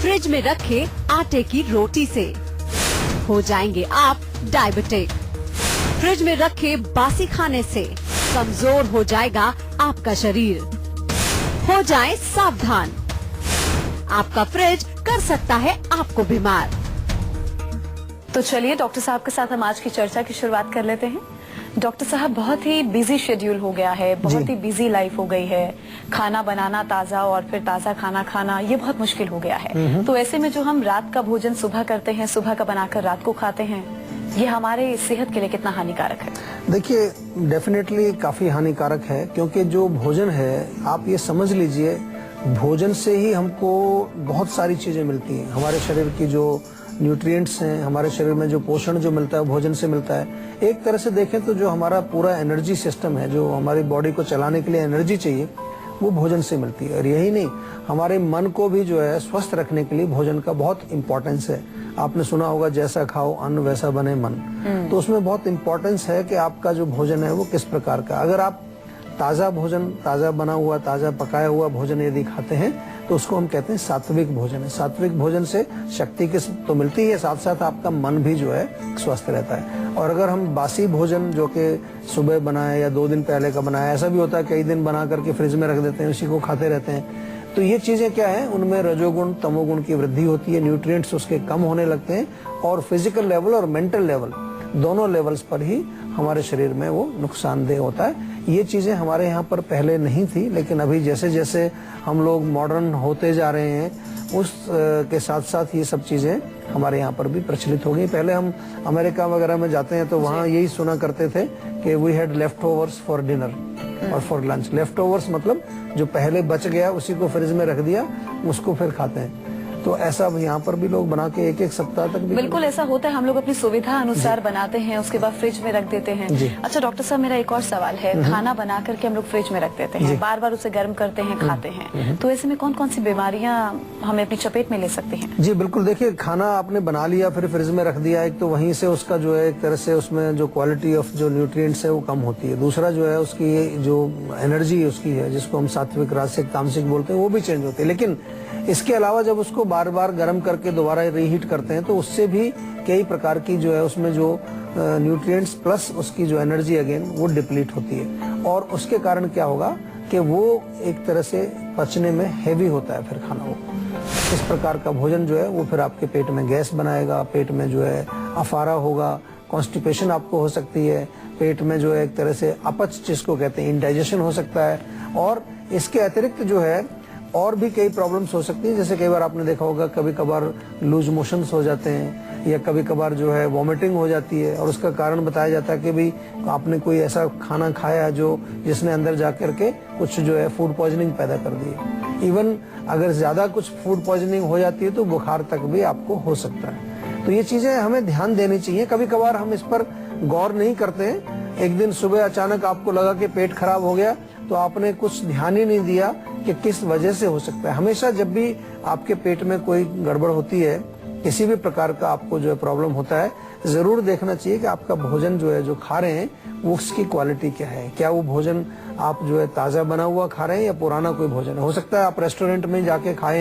Fridge में रखे आटे की रोटी से हो जाएंगे आप डायबिटिक। फ्रिज में रखे बासी खाने से कमजोर हो जाएगा आपका शरीर। हो जाएं सावधान, आपका फ्रिज कर सकता है आपको बीमार। तो चलिए डॉक्टर साहब के साथ हम आज की चर्चा की शुरुआत कर लेते हैं। डॉक्टर साहब, बहुत ही बिजी शेड्यूल हो गया है, बहुत ही बिजी लाइफ हो गई है। खाना बनाना ताजा और फिर ताजा खाना खाना ये बहुत मुश्किल हो गया है। तो ऐसे में जो हम रात का भोजन सुबह करते हैं, सुबह का बनाकर रात को खाते हैं, ये हमारे सेहत के लिए कितना हानिकारक है? देखिए, डेफिनेटली काफी हानिकारक है, क्योंकि जो भोजन है, आप ये समझ लीजिए, भोजन से ही हमको बहुत सारी चीजें मिलती हैं। हमारे शरीर की जो न्यूट्रिएंट्स हैं, हमारे शरीर में जो पोषण जो मिलता है भोजन से मिलता है। एक तरह से देखें तो जो हमारा पूरा एनर्जी सिस्टम है, जो हमारी बॉडी को चलाने के लिए एनर्जी चाहिए, वो भोजन से मिलती है। और यही नहीं, हमारे मन को भी जो है स्वस्थ रखने के लिए भोजन का बहुत इम्पोर्टेंस है। आपने सुना होगा, जैसा खाओ अन्न वैसा बने मन। तो उसमें बहुत इम्पोर्टेंस है कि आपका जो भोजन है वो किस प्रकार का। अगर आप ताजा भोजन, ताजा बना हुआ, ताजा पकाया हुआ भोजन यदि खाते हैं तो उसको हम कहते हैं सात्विक भोजन है। सात्विक भोजन से शक्ति की तो मिलती है, साथ साथ आपका मन भी जो है स्वस्थ रहता है। और अगर हम बासी भोजन जो कि सुबह बनाए या 2 दिन पहले का बनाया, ऐसा भी होता है कई दिन बना करके फ्रिज में रख देते हैं, उसी को खाते रहते हैं, तो ये चीजें क्या है, उनमें रजोगुण तमोगुण की वृद्धि होती है, न्यूट्रिएंट्स उसके कम होने लगते हैं और फिजिकल लेवल और मेंटल लेवल दोनों लेवल्स पर ही हमारे शरीर में वो नुकसानदेह होता है। ये चीजें हमारे यहाँ पर पहले नहीं थी, लेकिन अभी जैसे जैसे हम लोग मॉडर्न होते जा रहे हैं, उस के साथ साथ ये सब चीजें हमारे यहाँ पर भी प्रचलित हो गई। पहले हम अमेरिका वगैरह में जाते हैं तो वहाँ यही सुना करते थे कि we had left overs for dinner और फॉर लंच। लेफ्ट ओवर्स मतलब जो पहले बच गया उसी को फ्रिज में रख दिया, उसको फिर खाते हैं। तो ऐसा यहाँ पर भी लोग बना के 1-1 सप्ताह तक भी बिल्कुल ऐसा होता है। हम लोग अपनी सुविधा अनुसार बनाते हैं, उसके बाद फ्रिज में रख देते हैं। अच्छा डॉक्टर साहब, मेरा एक और सवाल है। खाना बना करके हम लोग फ्रिज में रख देते हैं, बार बार उसे गर्म करते हैं, खाते हैं, तो ऐसे में कौन कौन सी बीमारियां हमें अपनी चपेट में ले सकती हैं? जी बिल्कुल। देखिए, खाना आपने बना लिया फिर फ्रिज में रख दिया, एक तो वहीं से उसका जो है एक तरह से उसमें जो क्वालिटी ऑफ जो न्यूट्रिएंट्स है वो कम होती है। दूसरा जो है उसकी जो एनर्जी उसकी है, जिसको हम सात्विक, राजसिक, तामसिक बोलते हैं, वो भी चेंज होती है। लेकिन इसके अलावा जब उसको बार बार गर्म करके दोबारा रीहीट करते हैं तो उससे भी कई प्रकार की जो है उसमें जो न्यूट्रिएंट्स प्लस उसकी जो एनर्जी अगेन वो डिप्लीट होती है। और उसके कारण क्या होगा कि वो एक तरह से पचने में हेवी होता है फिर खाना। वो इस प्रकार का भोजन जो है वो फिर आपके पेट में गैस बनाएगा, पेट में जो है अफारा होगा, कॉन्स्टिपेशन आपको हो सकती है, पेट में जो है एक तरह से अपच जिसको कहते हैं इंडाइजेशन हो सकता है। और इसके अतिरिक्त जो है और भी कई प्रॉब्लम्स हो सकती हैं, जैसे कई बार आपने देखा होगा कभी कभार लूज मोशंस हो जाते हैं या कभी कभार जो है वॉमिटिंग हो जाती है। और उसका कारण बताया जाता है कि भाई आपने कोई ऐसा खाना खाया जो जिसने अंदर जाकर के कुछ जो है फूड पॉइजनिंग पैदा कर दी है। इवन अगर ज्यादा कुछ फूड पॉइजनिंग हो जाती है तो बुखार तक भी आपको हो सकता है। तो ये चीजें हमें ध्यान देनी चाहिए। कभी कभार हम इस पर गौर नहीं करते हैं। एक दिन सुबह अचानक आपको लगा कि पेट खराब हो गया तो आपने कुछ ध्यान ही नहीं दिया कि किस वजह से हो सकता है। हमेशा जब भी आपके पेट में कोई गड़बड़ होती है, किसी भी प्रकार का आपको जो है प्रॉब्लम होता है, जरूर देखना चाहिए कि आपका भोजन जो है जो खा रहे हैं वो उसकी क्वालिटी क्या है। क्या वो भोजन आप जो है ताजा बना हुआ खा रहे हैं या पुराना कोई भोजन है। हो सकता है आप रेस्टोरेंट में जाके खा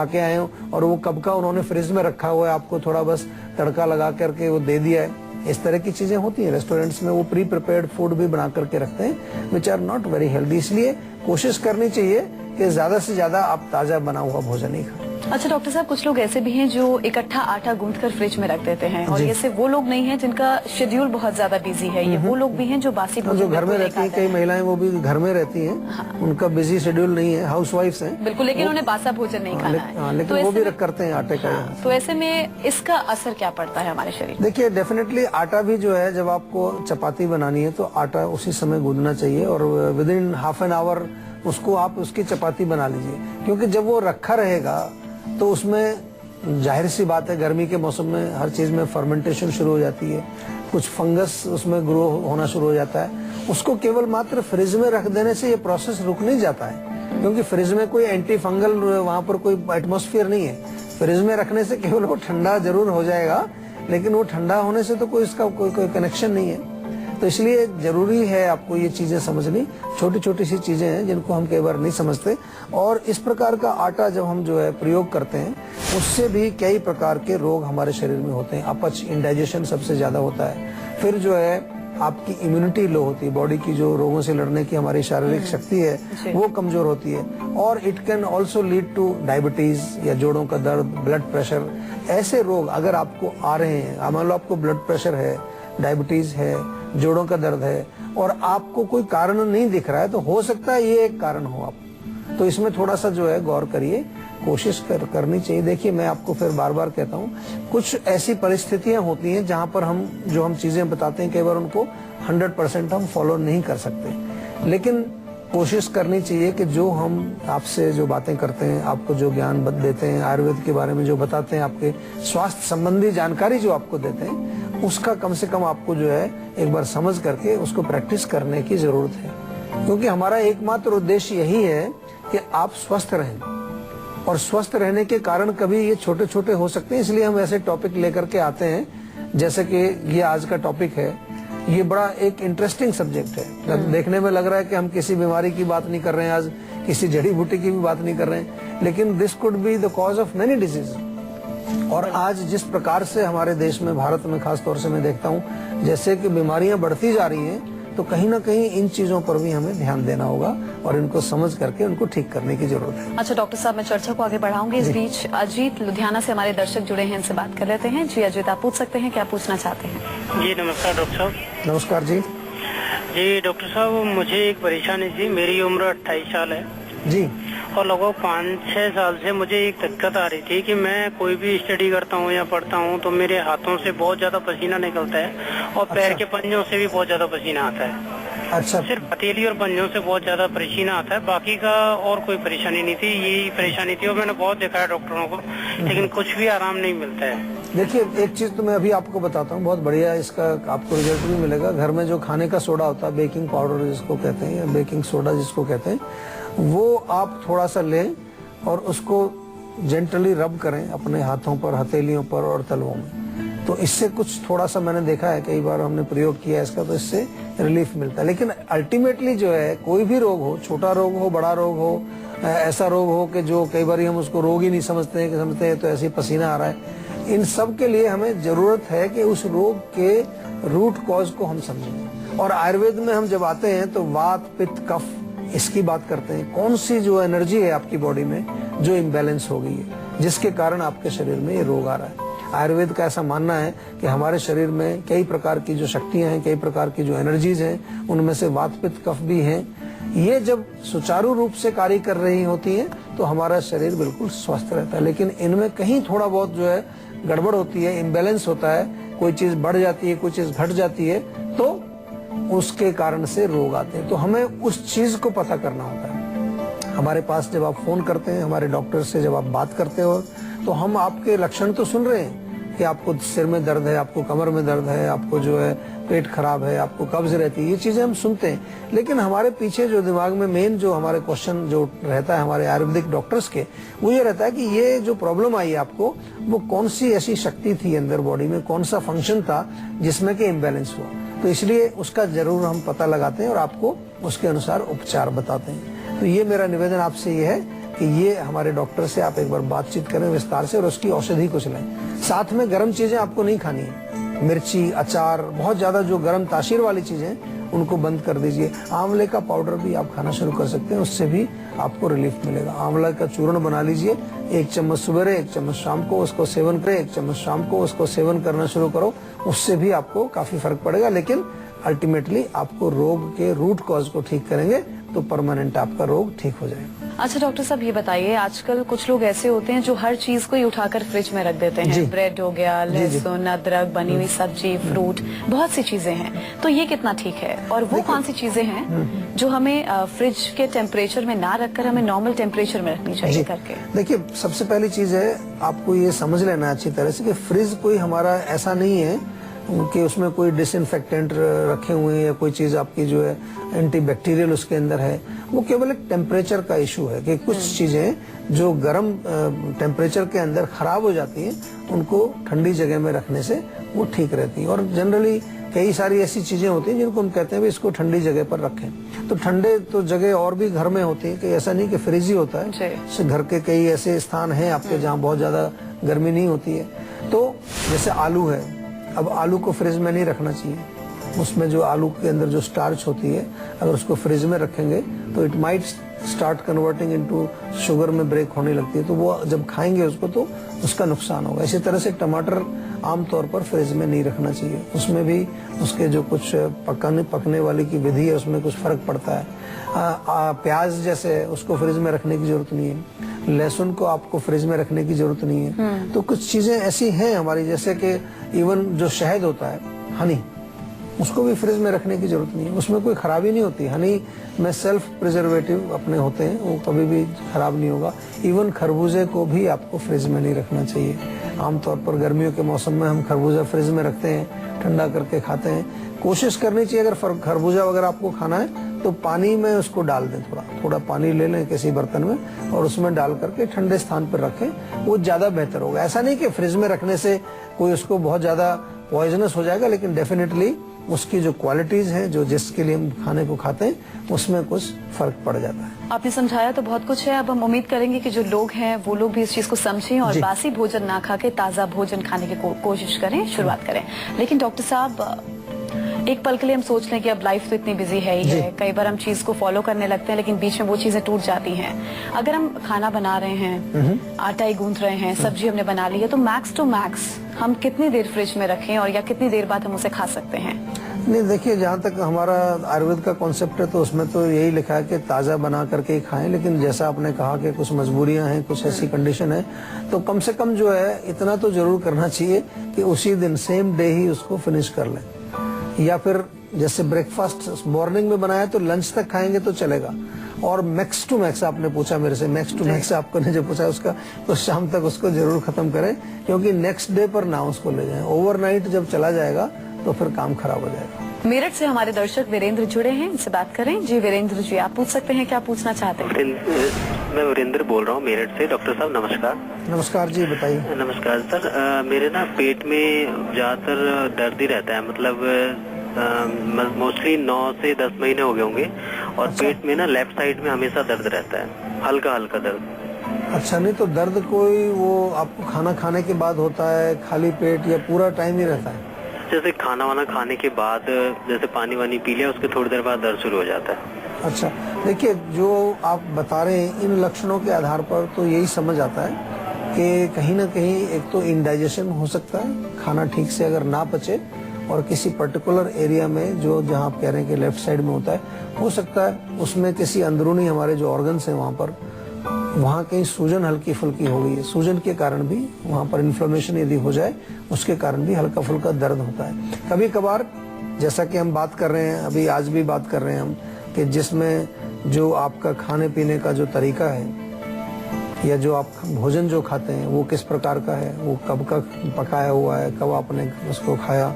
के आए हो और वो कब का उन्होंने फ्रिज में रखा हुआ है, आपको थोड़ा बस तड़का लगा करके वो दे दिया है। इस तरह की चीजें होती हैं रेस्टोरेंट्स में, वो प्री प्रिपेयर्ड फूड भी बना करके रखते हैं which are not very healthy. इसलिए कोशिश करनी चाहिए कि ज्यादा से ज्यादा आप ताजा बना हुआ भोजन ही खाएं। अच्छा डॉक्टर साहब, कुछ लोग ऐसे भी हैं जो इकट्ठा आटा गूंथकर फ्रिज में रख देते हैं, और ये वो लोग नहीं हैं जिनका शेड्यूल बहुत ज्यादा बिजी है। ये वो लोग भी हैं जो बासी भोजन जो घर में रहती हैं, कई महिलाएं वो भी घर में रहती हैं, उनका बिजी शेड्यूल नहीं है, हाउसवाइफ्स हैं बिल्कुल, लेकिन उन्हें बासा भोजन नहीं खाना है, लेकिन वो भी करते हैं आटे का। तो ऐसे में इसका असर क्या पड़ता है हमारे शरीर? देखिए, डेफिनेटली आटा भी जो है, जब आपको चपाती बनानी है तो आटा उसी समय गूंदना चाहिए और with in half an hour उसको आप उसकी चपाती बना लीजिए। क्योंकि जब वो रखा रहेगा तो उसमें जाहिर सी बात है गर्मी के मौसम में हर चीज में फर्मेंटेशन शुरू हो जाती है, कुछ फंगस उसमें ग्रो होना शुरू हो जाता है। उसको केवल मात्र फ्रिज में रख देने से ये प्रोसेस रुक नहीं जाता है, क्योंकि फ्रिज में कोई एंटी फंगल वहाँ पर कोई एटमॉस्फेयर नहीं है। फ्रिज में रखने से केवल वो ठंडा जरूर हो जाएगा, लेकिन वो ठंडा होने से तो कोई इसका कोई कनेक्शन नहीं है। तो इसलिए जरूरी है आपको ये चीजें समझनी। छोटी छोटी सी चीजें हैं जिनको हम कई बार नहीं समझते, और इस प्रकार का आटा जब हम जो है प्रयोग करते हैं उससे भी कई प्रकार के रोग हमारे शरीर में होते हैं। अपच, इंडाइजेशन सबसे ज्यादा होता है। फिर जो है आपकी इम्यूनिटी लो होती है, बॉडी की जो रोगों से लड़ने की हमारी शारीरिक शक्ति है वो कमजोर होती है। और it can also lead two diabetes या जोड़ों का दर्द, ब्लड प्रेशर। ऐसे रोग अगर आपको आ रहे हैं, मान लो आपको ब्लड प्रेशर है, डायबिटीज है, जोड़ों का दर्द है, और आपको कोई कारण नहीं दिख रहा है, तो हो सकता है ये एक कारण हो आप। तो इसमें थोड़ा सा जो है गौर करिए, कोशिश करनी चाहिए। देखिए मैं आपको फिर बार बार कहता हूँ, कुछ ऐसी परिस्थितियां होती हैं जहां पर हम चीजें बताते हैं कई बार उनको 100% हम फॉलो नहीं कर सकते, लेकिन कोशिश करनी चाहिए कि जो हम आपसे जो बातें करते हैं, आपको जो ज्ञान देते हैं, आयुर्वेद के बारे में जो बताते हैं, आपके स्वास्थ्य संबंधी जानकारी जो आपको देते हैं, उसका कम से कम आपको जो है एक बार समझ करके उसको प्रैक्टिस करने की जरूरत है। क्योंकि हमारा एकमात्र उद्देश्य यही है कि आप स्वस्थ रहें, और स्वस्थ रहने के कारण कभी ये छोटे छोटे हो सकते हैं। इसलिए हम ऐसे टॉपिक लेकर के आते हैं, जैसे कि ये आज का टॉपिक है। ये बड़ा एक इंटरेस्टिंग सब्जेक्ट है। देखने में लग रहा है कि हम किसी बीमारी की बात नहीं कर रहे हैं, आज किसी जड़ी बूटी की भी बात नहीं कर रहे हैं, लेकिन this could be the cause of many disease. और आज जिस प्रकार से हमारे देश में, भारत में खास तौर से मैं देखता हूँ, जैसे कि बीमारियां बढ़ती जा रही हैं, तो कहीं ना कहीं इन चीजों पर भी हमें ध्यान देना होगा और इनको समझ करके उनको ठीक करने की जरूरत है। अच्छा डॉक्टर साहब, मैं चर्चा को आगे बढ़ाऊंगी। इस बीच अजीत लुधियाना से हमारे दर्शक जुड़े हैं, इनसे बात कर लेते हैं। जी अजीत, आप पूछ सकते हैं, क्या पूछना चाहते हैं? जी नमस्कार डॉक्टर साहब। नमस्कार जी। जी डॉक्टर साहब, मुझे एक परेशानी थी। मेरी उम्र 28 साल है जी। और लगभग 5-6 साल से मुझे एक दिक्कत आ रही थी कि मैं कोई भी स्टडी करता हूँ या पढ़ता हूँ तो मेरे हाथों से बहुत ज्यादा पसीना निकलता है, और पैर के पंजों से भी बहुत ज्यादा पसीना आता है। अच्छा। सिर्फ हथेली और पंजों से बहुत ज्यादा परेशानी आता है, बाकी का और कोई परेशानी नहीं थी, यही परेशानी थी। और मैंने बहुत देखा है डॉक्टरों को, लेकिन कुछ भी आराम नहीं मिलता है। देखिए एक चीज तो मैं अभी आपको बताता हूँ, बहुत बढ़िया इसका आपको रिजल्ट भी मिलेगा। घर में जो खाने का सोडा होता है, बेकिंग पाउडर जिसको कहते हैं या बेकिंग सोडा जिसको कहते हैं, वो आप थोड़ा सा लें और उसको जेंटली रब करें अपने हाथों पर, हथेलियों पर और तलवों में। तो इससे कुछ थोड़ा सा मैंने देखा है, कई बार हमने प्रयोग किया इसका, तो इससे रिलीफ मिलता है। लेकिन अल्टीमेटली जो है, कोई भी रोग हो, छोटा रोग हो, बड़ा रोग हो, ऐसा रोग हो कि जो कई बार हम उसको रोग ही नहीं समझते हैं, कि समझते हैं तो ऐसे ही पसीना आ रहा है, इन सब के लिए हमें जरूरत है कि उस रोग के रूट कॉज को हम समझें। और आयुर्वेद में हम जब आते हैं तो वात, पित्त, कफ, इसकी बात करते हैं। कौन सी जो एनर्जी है आपकी बॉडी में जो इम्बैलेंस हो गई है, जिसके कारण आपके शरीर में ये रोग आ रहा है। आयुर्वेद का ऐसा मानना है कि हमारे शरीर में कई प्रकार की जो शक्तियां हैं, कई प्रकार की जो एनर्जीज हैं, उनमें से वात, पित्त, कफ भी हैं। ये जब सुचारू रूप से कार्य कर रही होती हैं तो हमारा शरीर बिल्कुल स्वस्थ रहता है। लेकिन इनमें कहीं थोड़ा बहुत जो है गड़बड़ होती है, इम्बैलेंस होता है, कोई चीज बढ़ जाती है, कोई चीज घट जाती है, तो उसके कारण से रोग आते हैं। तो हमें उस चीज को पता करना होता है। हमारे पास जब आप फोन करते हैं, हमारे डॉक्टर से जब आप बात करते हो, तो हम आपके लक्षण तो सुन रहे हैं कि आपको सिर में दर्द है, आपको कमर में दर्द है, आपको जो है पेट खराब है, आपको कब्ज रहती है, ये चीजें हम सुनते हैं। लेकिन हमारे पीछे जो दिमाग में मेन जो हमारे क्वेश्चन जो रहता है हमारे आयुर्वेदिक डॉक्टर्स के, वो ये रहता है कि ये जो प्रॉब्लम आई आपको, वो कौन सी ऐसी शक्ति थी अंदर बॉडी में, कौन सा फंक्शन था जिसमें कि इम्बैलेंस हुआ। तो इसलिए उसका जरूर हम पता लगाते हैं और आपको उसके अनुसार उपचार बताते हैं। तो ये मेरा निवेदन आपसे ये है कि ये हमारे डॉक्टर से आप एक बार बातचीत करें विस्तार से और उसकी औषधि को चलाएं। साथ में गर्म चीजें आपको नहीं खानी है, मिर्ची, अचार, बहुत ज्यादा जो गर्म तासीर वाली चीजें उनको बंद कर दीजिए। आंवले का पाउडर भी आप खाना शुरू कर सकते हैं, उससे भी आपको रिलीफ मिलेगा। आंवला का चूर्ण बना लीजिए, 1 चम्मच सुबह, 1 चम्मच शाम को उसको सेवन करें, 1 चम्मच शाम को उसको सेवन करना शुरू करो, उससे भी आपको काफी फर्क पड़ेगा। लेकिन अल्टीमेटली आपको रोग के रूट कॉज को ठीक करेंगे तो परमानेंट आपका रोग ठीक हो जाएगा। अच्छा डॉक्टर साहब, ये बताइए, आजकल कुछ लोग ऐसे होते हैं जो हर चीज को ही उठाकर फ्रिज में रख देते हैं। ब्रेड हो गया, लहसुन, अदरक, बनी हुई सब्जी, फ्रूट, बहुत सी चीजें हैं। तो ये कितना ठीक है? और वो कौन सी चीजें हैं जो हमें फ्रिज के टेम्परेचर में ना रखकर हमें नॉर्मल टेम्परेचर में रखनी चाहिए करके? देखिए, सबसे पहली चीज है आपको ये समझ लेना अच्छी तरह से कि फ्रिज कोई हमारा ऐसा नहीं है कि उसमें कोई डिसइंफेक्टेंट रखे हुए हैं या कोई चीज आपकी जो है एंटीबैक्टीरियल उसके अंदर है। वो केवल एक टेम्परेचर का इशू है कि कुछ चीजें जो गर्म टेम्परेचर के अंदर खराब हो जाती हैं, उनको ठंडी जगह में रखने से वो ठीक रहती है। और जनरली कई सारी ऐसी चीजें होती हैं जिनको हम कहते हैं भी इसको ठंडी जगह पर रखें। तो ठंडे तो जगह और भी घर में होती है, कि ऐसा नहीं कि फ्रिज ही होता है। जैसे घर के कई ऐसे स्थान हैं आपके जहाँ बहुत ज्यादा गर्मी नहीं होती है। तो जैसे आलू है, अब आलू को फ्रिज में नहीं रखना चाहिए। उसमें जो आलू के अंदर जो स्टार्च होती है, अगर उसको फ्रिज में रखेंगे तो it might start converting into sugar में ब्रेक होने लगती है, तो वो जब खाएंगे उसको तो उसका नुकसान होगा। इसी तरह से टमाटर आमतौर पर फ्रिज में नहीं रखना चाहिए, उसमें भी उसके जो कुछ पकने वाली की विधि है उसमें कुछ फर्क पड़ता है। प्याज जैसे उसको फ्रिज में रखने की जरूरत नहीं है, लहसुन को आपको फ्रिज में रखने की जरूरत नहीं है। तो कुछ चीजें ऐसी हैं हमारी, जैसे कि इवन जो शहद होता है, हनी, उसको भी फ्रिज में रखने की जरूरत नहीं है, उसमें कोई खराबी नहीं होती। हनी में सेल्फ प्रिजर्वेटिव अपने होते हैं, वो कभी भी खराब नहीं होगा। इवन खरबूजे को भी आपको फ्रिज में नहीं रखना चाहिए। आमतौर पर गर्मियों के मौसम में हम खरबूजा फ्रिज में रखते हैं, ठंडा करके खाते हैं। कोशिश करनी चाहिए अगर खरबूजा वगैरह आपको खाना है तो पानी में उसको डाल दें, थोड़ा पानी ले लें किसी बर्तन में और उसमें डाल करके ठंडे स्थान पर रखें, वो ज्यादा बेहतर होगा। ऐसा नहीं कि फ्रिज में रखने से कोई उसको बहुत ज्यादा पॉइजनस हो जाएगा, लेकिन डेफिनेटली उसकी जो क्वालिटीज हैं, जो जिसके लिए हम खाने को खाते हैं, उसमें कुछ फर्क पड़ जाता है। आपने समझाया तो बहुत कुछ है। अब हम उम्मीद करेंगे कि जो लोग हैं वो लोग भी इस चीज को समझें और बासी भोजन ना खा के ताजा भोजन खाने की कोशिश करें, शुरुआत करें। लेकिन डॉक्टर साहब, एक पल के लिए हम सोच लें कि अब लाइफ तो इतनी बिजी है ही है, कई बार हम चीज को फॉलो करने लगते हैं लेकिन बीच में वो चीजें टूट जाती हैं। अगर हम खाना बना रहे हैं, आटा ही गूंथ रहे हैं, सब्जी हमने बना ली है, तो मैक्स टू मैक्स हम कितनी देर फ्रिज में रखें और या कितनी देर बाद हम उसे खा सकते हैं? नहीं, देखिए, जहाँ तक हमारा आयुर्वेद का कॉन्सेप्ट है तो उसमें तो यही लिखा है कि ताज़ा बना करके ही खाएं। लेकिन जैसा आपने कहा कि कुछ मजबूरियां हैं, कुछ ऐसी कंडीशन है, तो कम से कम जो है इतना तो जरूर करना चाहिए कि उसी दिन सेम डे ही उसको फिनिश कर लें। या फिर जैसे ब्रेकफास्ट मॉर्निंग में बनाया तो लंच तक खाएंगे तो चलेगा। और मैक्स टू मैक्स आपने पूछा मेरे से, मैक्स टू मैक्स आपको ने जो पूछा उसका, तो शाम तक उसको जरूर खत्म करें, क्योंकि नेक्स्ट डे पर ना उसको ले जाएं। ओवरनाइट जब चला जाएगा तो फिर काम खराब हो जाएगा। मेरठ से हमारे दर्शक वीरेंद्र जुड़े हैं, इनसे बात करें। जी वीरेंद्र जी, आप पूछ सकते हैं, क्या पूछना चाहते हैं? मैं वीरेंद्र बोल रहा हूँ मेरठ से। डॉक्टर साहब नमस्कार। नमस्कार जी, बताइए। नमस्कार सर, मेरे ना पेट में ज्यादातर दर्द ही रहता है, मतलब मोस्टली 9 से 10 महीने हो गए होंगे, और पेट में ना लेफ्ट साइड में हमेशा दर्द रहता है, हल्का हल्का दर्द। अच्छा, नहीं तो दर्द कोई वो आपको खाना खाने के बाद होता है, खाली पेट, या पूरा टाइम ही रहता है? जैसे खाना वाना खाने के बाद, जैसे पानी वानी पी लिया उसके थोड़ी देर बाद दर्द शुरू हो जाता है। अच्छा, देखिए, जो आप बता रहे हैं इन लक्षणों के आधार पर तो यही समझ आता है कि कहीं ना कहीं एक तो इंडाइजेशन हो सकता है, खाना ठीक से अगर ना पचे, और किसी पर्टिकुलर एरिया में जो जहां आप कह रहे हैं कि लेफ्ट साइड में होता है, हो सकता है उसमें किसी अंदरूनी हमारे जो ऑर्गन्स हैं वहाँ कहीं सूजन हल्की फुल्की हो गई है। सूजन के कारण भी वहाँ पर इन्फ्लेमेशन यदि हो जाए, उसके कारण भी हल्का फुल्का दर्द होता है। कभी कभार, जैसा कि हम बात कर रहे हैं अभी, आज भी बात कर रहे हैं हम, कि जिसमें जो आपका खाने पीने का जो तरीका है, या जो आप भोजन जो खाते हैं वो किस प्रकार का है, वो कब का पकाया हुआ है, कब आपने उसको खाया,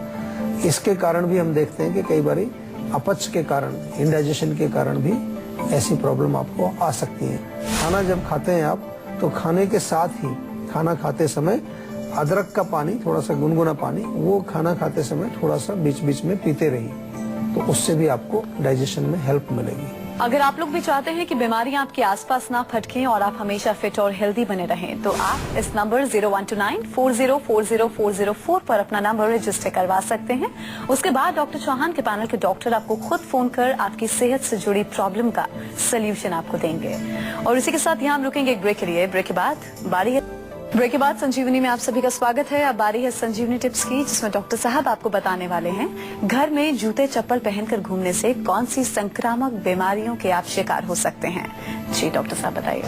इसके कारण भी हम देखते हैं कि कई बारी अपच के कारण, इंडाइजेशन के कारण भी ऐसी प्रॉब्लम आपको आ सकती है। खाना जब खाते हैं आप, तो खाने के साथ ही, खाना खाते समय अदरक का पानी, थोड़ा सा गुनगुना पानी, वो खाना खाते समय थोड़ा सा बीच बीच में पीते रहिए, तो उससे भी आपको डाइजेशन में हेल्प मिलेगी। अगर आप लोग भी चाहते हैं कि बीमारियां आपके आसपास ना फटकें और आप हमेशा फिट और हेल्दी बने रहें, तो आप इस नंबर 0129404004 पर अपना नंबर रजिस्टर करवा सकते हैं। उसके बाद डॉक्टर चौहान के पैनल के डॉक्टर आपको खुद फोन कर आपकी सेहत से जुड़ी प्रॉब्लम का सोल्यूशन आपको देंगे। और इसी के साथ यहाँ हम रुकेंगे एक ब्रेक के लिए। ब्रेक के बाद संजीवनी में आप सभी का स्वागत है। अब बारी है संजीवनी टिप्स की, जिसमें डॉक्टर साहब आपको बताने वाले हैं घर में जूते चप्पल पहनकर घूमने से कौन सी संक्रामक बीमारियों के आप शिकार हो सकते हैं। जी डॉक्टर साहब बताइए।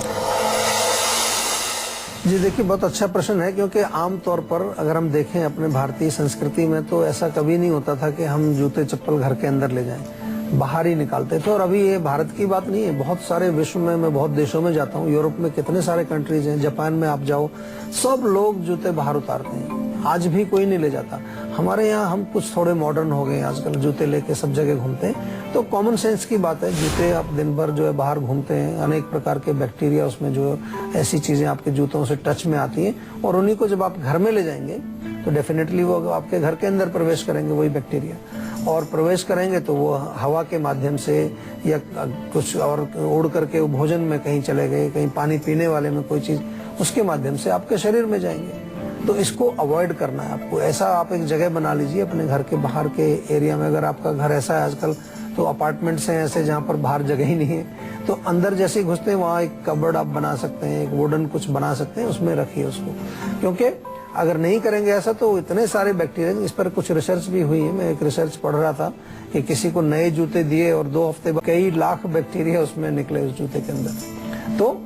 जी देखिए, बहुत अच्छा प्रश्न है, क्योंकि आमतौर पर अगर हम देखें अपने भारतीय संस्कृति में, तो ऐसा कभी नहीं होता था कि हम जूते चप्पल घर के अंदर ले जाएं, बाहर ही निकालते थे। और अभी ये भारत की बात नहीं है, बहुत सारे विश्व में, मैं बहुत देशों में जाता हूँ, यूरोप में कितने सारे कंट्रीज हैं, जापान में आप जाओ, सब लोग जूते बाहर उतारते हैं, आज भी कोई नहीं ले जाता। हमारे यहाँ हम कुछ थोड़े मॉडर्न हो गए, आजकल जूते लेके सब जगह घूमते हैं, तो कॉमन सेंस की बात है। जूते आप दिन भर जो है बाहर घूमते हैं, अनेक प्रकार के बैक्टीरिया उसमें जो ऐसी चीजें आपके जूतों से टच में आती हैं, और उन्हीं को जब आप घर में ले जाएंगे तो डेफिनेटली वो आपके घर के अंदर प्रवेश करेंगे वही बैक्टीरिया, और प्रवेश करेंगे तो वो हवा के माध्यम से या कुछ और उड़ करके वो भोजन में कहीं चले गए, कहीं पानी पीने वाले में कोई चीज, उसके माध्यम से आपके शरीर में जाएंगे। तो इसको अवॉइड करना है आपको। ऐसा आप एक जगह बना लीजिए अपने घर के बाहर के एरिया में। अगर आपका घर ऐसा है, आजकल तो अपार्टमेंट्स हैं ऐसे जहाँ पर बाहर जगह ही नहीं है, तो अंदर जैसे ही घुसते हैं वहाँ एक कबर्ड आप बना सकते हैं, एक वुडन कुछ बना सकते हैं, उसमें रखिए उसको। क्योंकि अगर नहीं करेंगे ऐसा तो इतने सारे बैक्टीरिया, इस पर कुछ रिसर्च भी हुई है। मैं एक रिसर्च पढ़ रहा था कि किसी को नए जूते दिए और 2 हफ्ते बाद कई लाख बैक्टीरिया उसमें निकले उस जूते के अंदर। तो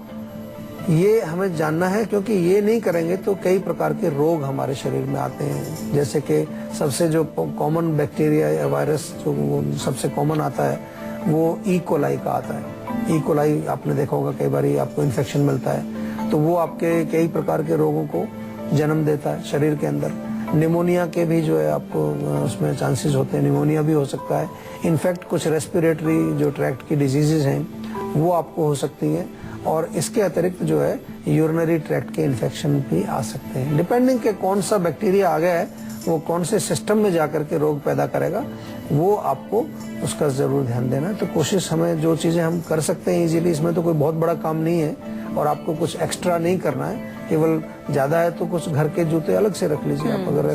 ये हमें जानना है, क्योंकि ये नहीं करेंगे तो कई प्रकार के रोग हमारे शरीर में आते हैं। जैसे कि सबसे जो कॉमन बैक्टीरिया या वायरस जो सबसे कॉमन आता है वो ई कोलाई का आता है। ई कोलाई आपने देखा होगा, कई बार आपको इन्फेक्शन मिलता है, तो वो आपके कई प्रकार के रोगों को जन्म देता है शरीर के अंदर। निमोनिया के भी जो है आपको उसमें चांसेस होते हैं, निमोनिया भी हो सकता है। इनफैक्ट कुछ रेस्पिरेटरी जो ट्रैक्ट की डिजीजेज हैं वो आपको हो सकती है, और इसके अतिरिक्त जो है यूरिनरी ट्रैक्ट के इन्फेक्शन भी आ सकते हैं। डिपेंडिंग के कौन सा बैक्टीरिया आ गया है वो कौन से सिस्टम में जाकर के रोग पैदा करेगा, वो आपको उसका जरूर ध्यान देना है। तो कोशिश हमें जो चीजें हम कर सकते हैं इजीली, इसमें तो कोई बहुत बड़ा काम नहीं है और आपको कुछ एक्स्ट्रा नहीं करना है। केवल ज्यादा है तो कुछ घर के जूते अलग से रख लीजिए आप। अगर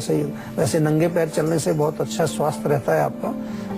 वैसे नंगे पैर चलने से बहुत अच्छा स्वास्थ्य रहता है आपका,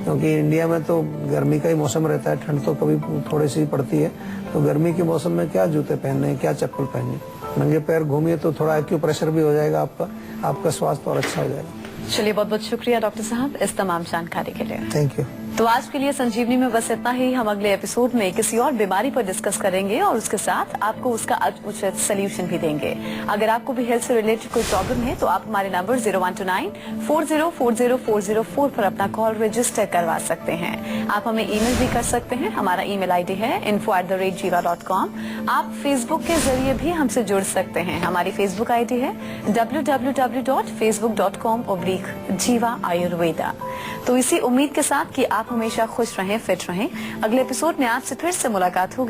क्योंकि इंडिया में तो गर्मी का ही मौसम रहता है, ठंड तो कभी थोड़ी सी पड़ती है। तो गर्मी के मौसम में क्या जूते पहनने हैं, क्या चप्पल पहननी, नंगे पैर घूमिए तो थोड़ा एक्यूप्रेशर भी हो जाएगा आपका स्वास्थ्य और अच्छा हो जाएगा। चलिए, बहुत बहुत शुक्रिया डॉक्टर साहब इस तमाम जानकारी के लिए। Thank you. तो आज के लिए संजीवनी में बस इतना ही। हम अगले एपिसोड में किसी और बीमारी पर डिस्कस करेंगे और उसके साथ आपको उसका उचित सोल्यूशन भी देंगे। अगर आपको भी हेल्थ से रिलेटेड कोई प्रॉब्लम है तो आप हमारे नंबर 0129404040 पर अपना कॉल रजिस्टर करवा सकते हैं। आप हमें ईमेल भी कर सकते हैं। हमारा ईमेल आईडी है info@jiva.com। आप फेसबुक के जरिए भी हमसे जुड़ सकते हैं। हमारी फेसबुक आईडी है www.facebook.com/jiva ayurveda। तो इसी उम्मीद के साथ कि आप हमेशा खुश रहें, फिट रहें, अगले एपिसोड में आपसे फिर से मुलाकात होगी।